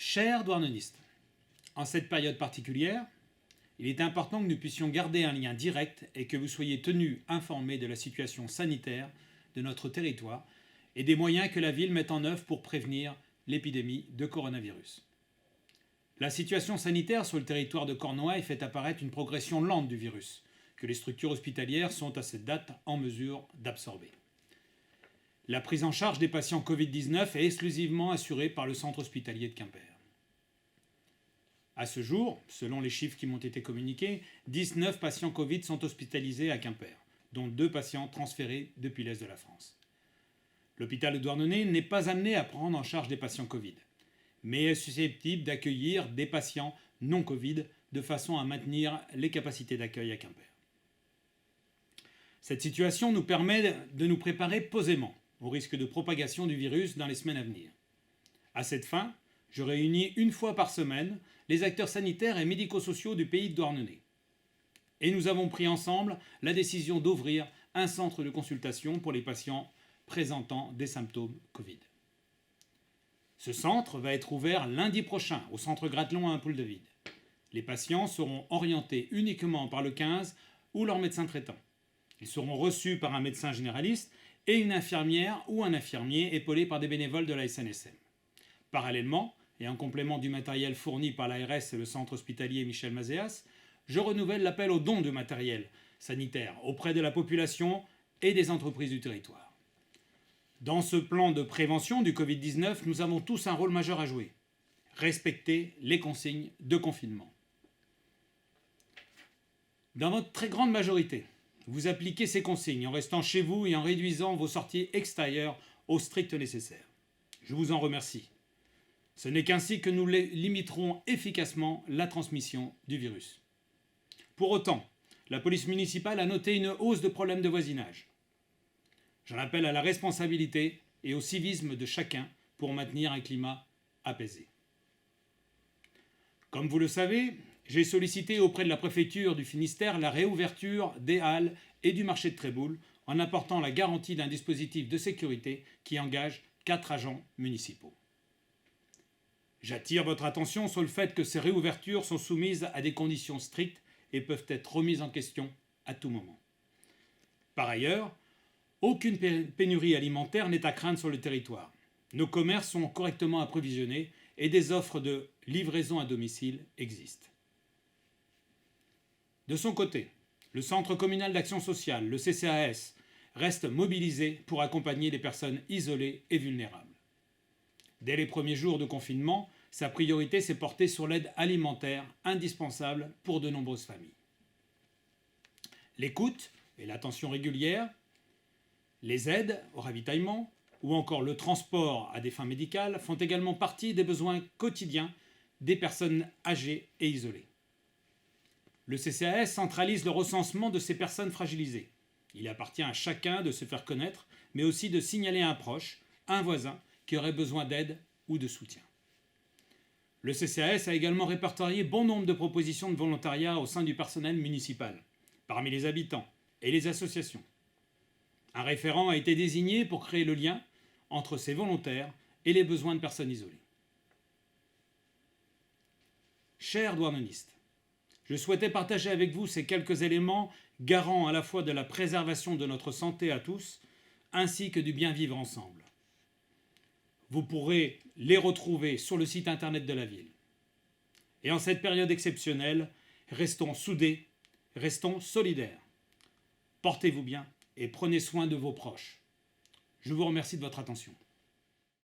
Chers douarnennistes, en cette période particulière, il est important que nous puissions garder un lien direct et que vous soyez tenus informés de la situation sanitaire de notre territoire et des moyens que la ville met en œuvre pour prévenir l'épidémie de coronavirus. La situation sanitaire sur le territoire de Cornouailles fait apparaître une progression lente du virus, que les structures hospitalières sont à cette date en mesure d'absorber. La prise en charge des patients Covid-19 est exclusivement assurée par le centre hospitalier de Quimper. À ce jour, selon les chiffres qui m'ont été communiqués, 19 patients Covid sont hospitalisés à Quimper, dont 2 patients transférés depuis l'Est de la France. L'hôpital de Douarnenez n'est pas amené à prendre en charge des patients Covid, mais est susceptible d'accueillir des patients non Covid de façon à maintenir les capacités d'accueil à Quimper. Cette situation nous permet de nous préparer posément au risque de propagation du virus dans les semaines à venir. À cette fin, je réunis une fois par semaine les acteurs sanitaires et médico-sociaux du pays de Douarnenez. Et nous avons pris ensemble la décision d'ouvrir un centre de consultation pour les patients présentant des symptômes Covid. Ce centre va être ouvert lundi prochain au centre Gratelon à Impoule-de-Vide. Les patients seront orientés uniquement par le 15 ou leur médecin traitant. Ils seront reçus par un médecin généraliste et une infirmière ou un infirmier épaulés par des bénévoles de la SNSM. Parallèlement, et en complément du matériel fourni par l'ARS et le centre hospitalier Michel Mazéas, je renouvelle l'appel aux dons de matériel sanitaire auprès de la population et des entreprises du territoire. Dans ce plan de prévention du Covid-19, nous avons tous un rôle majeur à jouer. Respecter les consignes de confinement. Dans votre très grande majorité, vous appliquez ces consignes en restant chez vous et en réduisant vos sorties extérieures au strict nécessaire. Je vous en remercie. Ce n'est qu'ainsi que nous limiterons efficacement la transmission du virus. Pour autant, la police municipale a noté une hausse de problèmes de voisinage. J'en appelle à la responsabilité et au civisme de chacun pour maintenir un climat apaisé. Comme vous le savez, j'ai sollicité auprès de la préfecture du Finistère la réouverture des halles et du marché de Tréboul en apportant la garantie d'un dispositif de sécurité qui engage 4 agents municipaux. J'attire votre attention sur le fait que ces réouvertures sont soumises à des conditions strictes et peuvent être remises en question à tout moment. Par ailleurs, aucune pénurie alimentaire n'est à craindre sur le territoire. Nos commerces sont correctement approvisionnés et des offres de livraison à domicile existent. De son côté, le Centre communal d'action sociale, le CCAS, reste mobilisé pour accompagner les personnes isolées et vulnérables. Dès les premiers jours de confinement, sa priorité s'est portée sur l'aide alimentaire indispensable pour de nombreuses familles. L'écoute et l'attention régulière, les aides au ravitaillement ou encore le transport à des fins médicales font également partie des besoins quotidiens des personnes âgées et isolées. Le CCAS centralise le recensement de ces personnes fragilisées. Il appartient à chacun de se faire connaître, mais aussi de signaler un proche, un voisin, qui aurait besoin d'aide ou de soutien. Le CCAS a également répertorié bon nombre de propositions de volontariat au sein du personnel municipal, parmi les habitants et les associations. Un référent a été désigné pour créer le lien entre ces volontaires et les besoins de personnes isolées. Chers douarnennistes, je souhaitais partager avec vous ces quelques éléments garants à la fois de la préservation de notre santé à tous, ainsi que du bien vivre ensemble. Vous pourrez les retrouver sur le site internet de la ville. Et en cette période exceptionnelle, restons soudés, restons solidaires. Portez-vous bien et prenez soin de vos proches. Je vous remercie de votre attention.